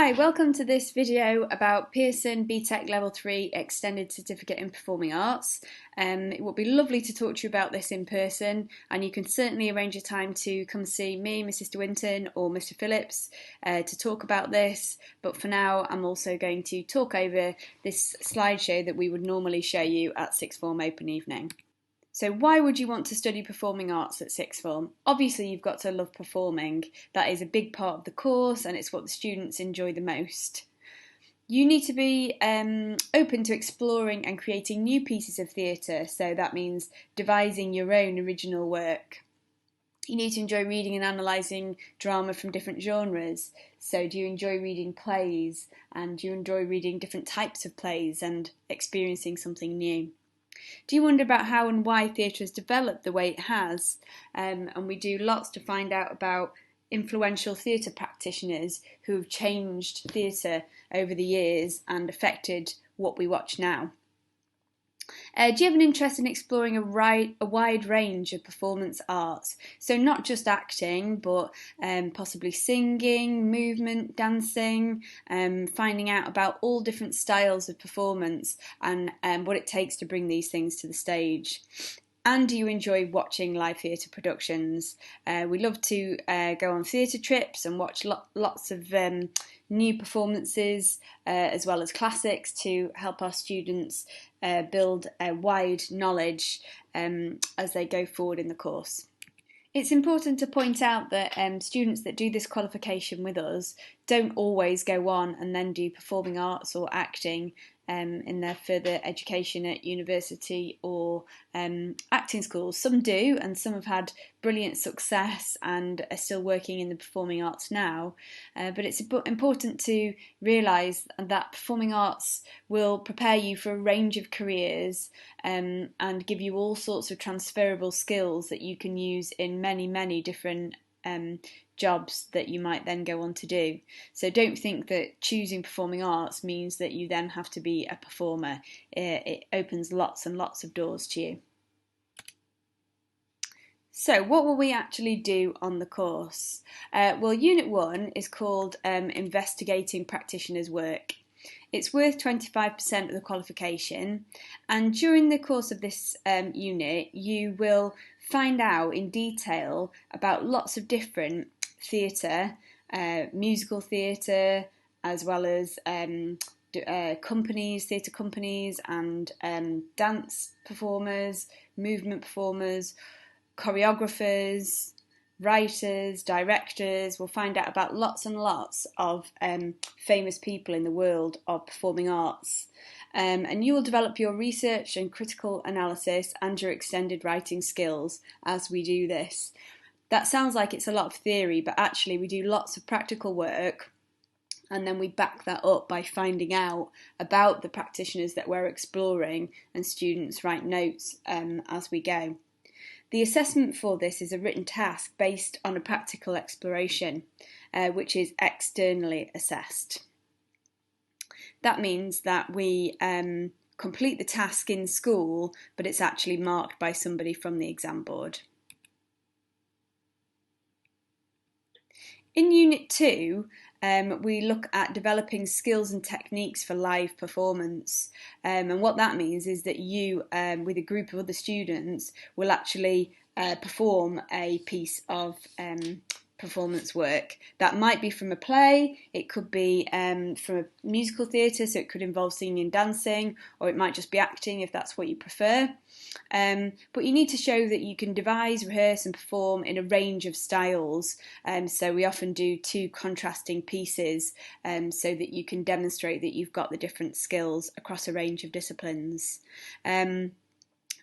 Hi, welcome to this video about Pearson BTEC Level 3 Extended Certificate in Performing Arts. It would be lovely to talk to you about this in person, and you can certainly arrange a time to come see me, Mrs. De Winton or Mr. Phillips to talk about this, but for now I'm also going to talk over this slideshow that we would normally show you at sixth form open evening. So why would you want to study performing arts at sixth form? Obviously you've got to love performing. That is a big part of the course and it's what the students enjoy the most. You need to be open to exploring and creating new pieces of theatre, so that means devising your own original work. You need to enjoy reading and analysing drama from different genres. So do you enjoy reading plays, and do you enjoy reading different types of plays and experiencing something new? Do you wonder about how and why theatre has developed the way it has? And we do lots to find out about influential theatre practitioners who have changed theatre over the years and affected what we watch now. Do you have an interest in exploring a wide range of performance arts? So not just acting, but possibly singing, movement, dancing, finding out about all different styles of performance and what it takes to bring these things to the stage. And do you enjoy watching live theatre productions? We love to go on theatre trips and watch lots of new performances as well as classics to help our students build a wide knowledge as they go forward in the course. It's important to point out that students that do this qualification with us don't always go on and then do performing arts or acting in their further education at university or acting schools. Some do, and some have had brilliant success and are still working in the performing arts now. But it's important to realise that performing arts will prepare you for a range of careers and give you all sorts of transferable skills that you can use in many different jobs that you might then go on to do. So don't think that choosing performing arts means that you then have to be a performer. It opens lots and lots of doors to you. So what will we actually do on the course? Well, Unit 1 is called Investigating Practitioners' Work. It's worth 25% of the qualification, and during the course of this unit you will find out in detail about lots of different theatre, musical theatre, as well as theatre companies and dance performers, movement performers, choreographers, writers, directors. We'll find out about lots and lots of famous people in the world of performing arts. And you will develop your research and critical analysis and your extended writing skills as we do this. That sounds like it's a lot of theory, but actually we do lots of practical work, and then we back that up by finding out about the practitioners that we're exploring, and students write notes as we go. The assessment for this is a written task based on a practical exploration, which is externally assessed. That means that we complete the task in school, but it's actually marked by somebody from the exam board. In Unit 2, we look at developing skills and techniques for live performance, and what that means is that you, with a group of other students, will actually perform a piece of performance work. That might be from a play, it could be from a musical theatre, so it could involve singing and dancing, or it might just be acting if that's what you prefer. But you need to show that you can devise, rehearse and perform in a range of styles, so we often do two contrasting pieces so that you can demonstrate that you've got the different skills across a range of disciplines.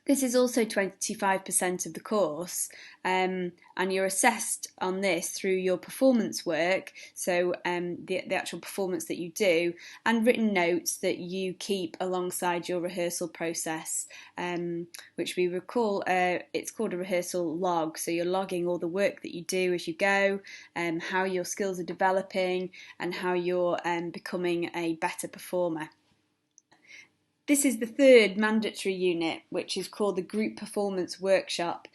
This is also 25% of the course, and you're assessed on this through your performance work, so the actual performance that you do, and written notes that you keep alongside your rehearsal process, which we recall, it's called a rehearsal log, so you're logging all the work that you do as you go, how your skills are developing, and how you're becoming a better performer. This is the third mandatory unit, which is called the Group Performance Workshop.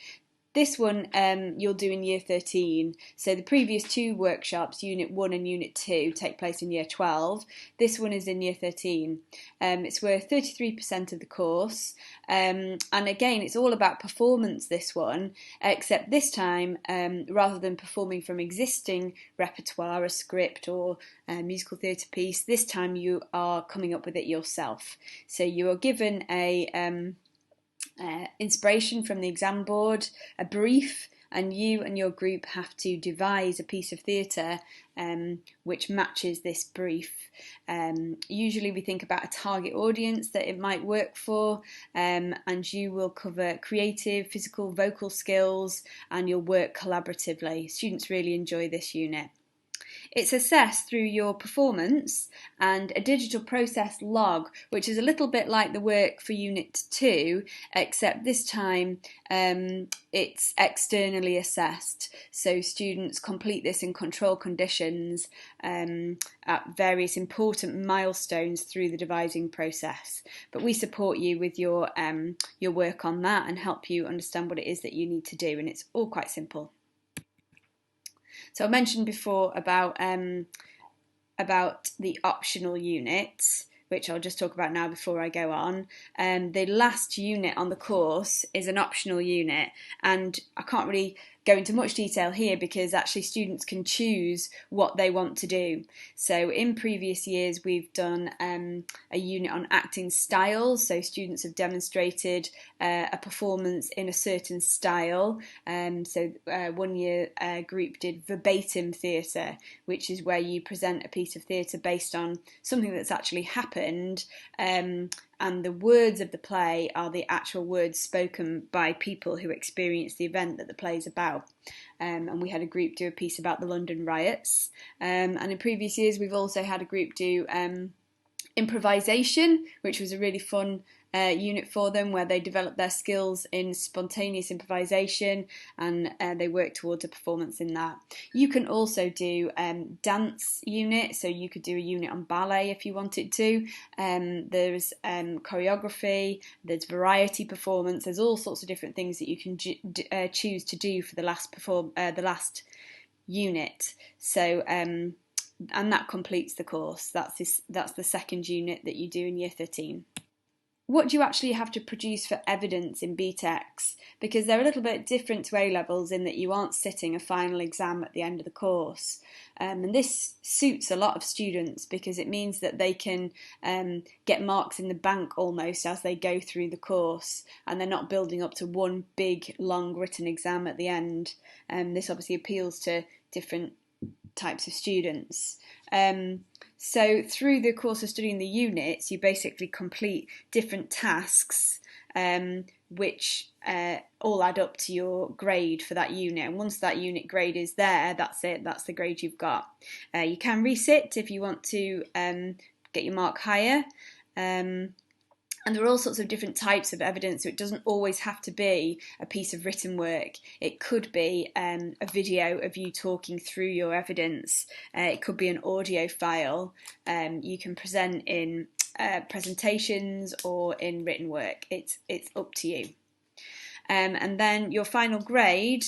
This one you'll do in Year 13. So the previous two workshops, Unit 1 and Unit 2, take place in Year 12. This one is in Year 13. It's worth 33% of the course. And again, it's all about performance, this one, except this time, rather than performing from existing repertoire, a script or a musical theatre piece, this time you are coming up with it yourself. So you are given a inspiration from the exam board, a brief, and you and your group have to devise a piece of theatre which matches this brief. Usually we think about a target audience that it might work for, and you will cover creative, physical, vocal skills, and you'll work collaboratively. Students really enjoy this unit. It's assessed through your performance and a digital process log, which is a little bit like the work for Unit 2, except this time it's externally assessed. So students complete this in controlled conditions at various important milestones through the devising process. But we support you with your work on that and help you understand what it is that you need to do, and it's all quite simple. So I mentioned before about the optional units, which I'll just talk about now before I go on. The last unit on the course is an optional unit, and I can't really go into much detail here because actually students can choose what they want to do. So in previous years we've done a unit on acting styles, so students have demonstrated a performance in a certain style. So one year a group did verbatim theatre, which is where you present a piece of theatre based on something that's actually happened, and the words of the play are the actual words spoken by people who experience the event that the play is about. And we had a group do a piece about the London riots. And in previous years we've also had a group do improvisation, which was a really fun unit for them, where they developed their skills in spontaneous improvisation, and they work towards a performance in that. You can also do dance unit, so you could do a unit on ballet if you wanted to. There's choreography, there's variety performance, there's all sorts of different things that you can choose to do for the last unit. So and that completes the course. That's the second unit that you do in Year 13. What do you actually have to produce for evidence in BTECs? Because they're a little bit different to A-levels in that you aren't sitting a final exam at the end of the course. And this suits a lot of students because it means that they can get marks in the bank almost as they go through the course, and they're not building up to one big, long written exam at the end. This obviously appeals to different types of students. So through the course of studying the units, you basically complete different tasks which all add up to your grade for that unit. And once that unit grade is there, that's it, that's the grade you've got. You can resit if you want to get your mark higher. And there are all sorts of different types of evidence, so it doesn't always have to be a piece of written work. It could be a video of you talking through your evidence. It could be an audio file. You can present in presentations or in written work. It's up to you. And then your final grade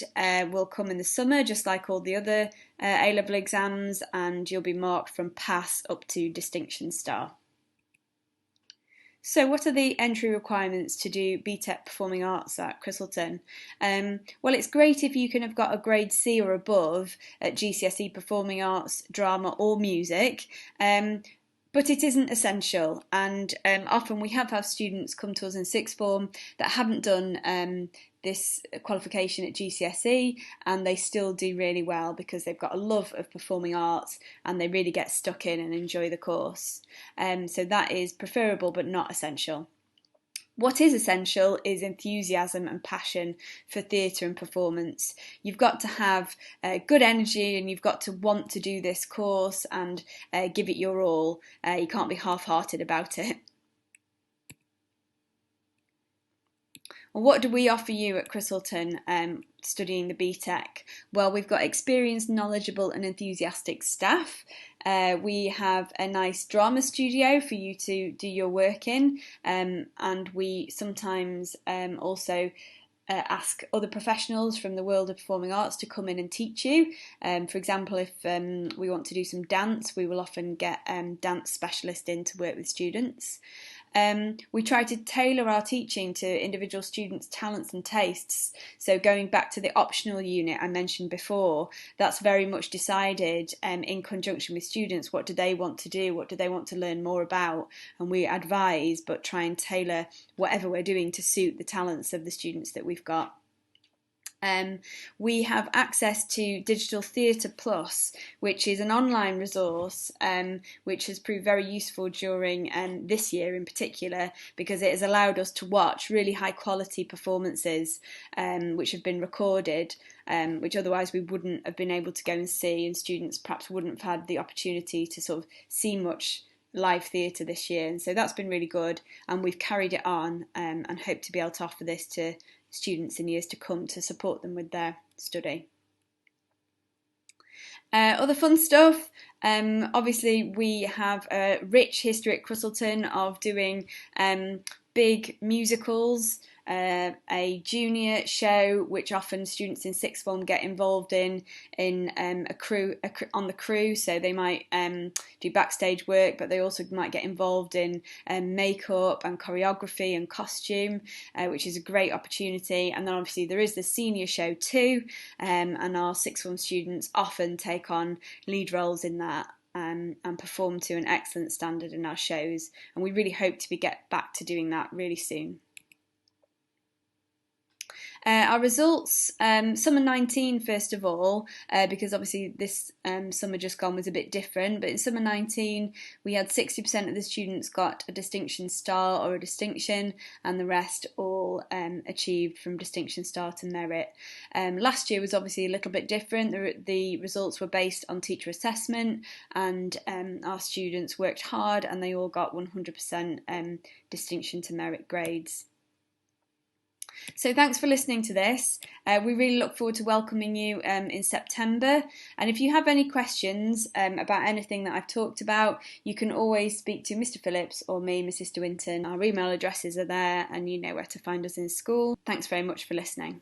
will come in the summer, just like all the other A-level exams, and you'll be marked from pass up to distinction star. So what are the entry requirements to do BTEC Performing Arts at Christleton? Well, it's great if you can have got a grade C or above at GCSE Performing Arts, Drama or Music, but it isn't essential, and often we have students come to us in sixth form that haven't done this qualification at GCSE, and they still do really well because they've got a love of performing arts and they really get stuck in and enjoy the course. So that is preferable but not essential. What is essential is enthusiasm and passion for theatre and performance. You've got to have good energy, and you've got to want to do this course and give it your all. You can't be half-hearted about it. Well, what do we offer you at Christleton studying the BTEC? Well, we've got experienced, knowledgeable and enthusiastic staff. We have a nice drama studio for you to do your work in, and we sometimes also ask other professionals from the world of performing arts to come in and teach you. For example, if we want to do some dance, we will often get dance specialists in to work with students. We try to tailor our teaching to individual students' talents and tastes. So going back to the optional unit I mentioned before, that's very much decided in conjunction with students. What do they want to do? What do they want to learn more about? And we advise, but try and tailor whatever we're doing to suit the talents of the students that we've got. We have access to Digital Theatre Plus, which is an online resource which has proved very useful during this year in particular, because it has allowed us to watch really high quality performances which have been recorded, which otherwise we wouldn't have been able to go and see, and students perhaps wouldn't have had the opportunity to sort of see much live theatre this year. And so that's been really good, and we've carried it on and hope to be able to offer this to students in years to come to support them with their study. Other fun stuff, obviously we have a rich history at Crussellton of doing big musicals, a junior show which often students in sixth form get involved in a crew on the crew, so they might do backstage work, but they also might get involved in makeup and choreography and costume, which is a great opportunity. And then obviously there is the senior show too, and our sixth form students often take on lead roles in that. And perform to an excellent standard in our shows, and we really hope to get back to doing that really soon. Our results, summer 19 first of all, because obviously this summer just gone was a bit different, but in summer 19 we had 60% of the students got a distinction star or a distinction, and the rest all achieved from distinction star to merit. Last year was obviously a little bit different. The results were based on teacher assessment, and our students worked hard and they all got 100% distinction to merit grades. So thanks for listening to this. We really look forward to welcoming you in September. And if you have any questions about anything that I've talked about, you can always speak to Mr. Phillips or me, Mrs. De Winton. Our email addresses are there and you know where to find us in school. Thanks very much for listening.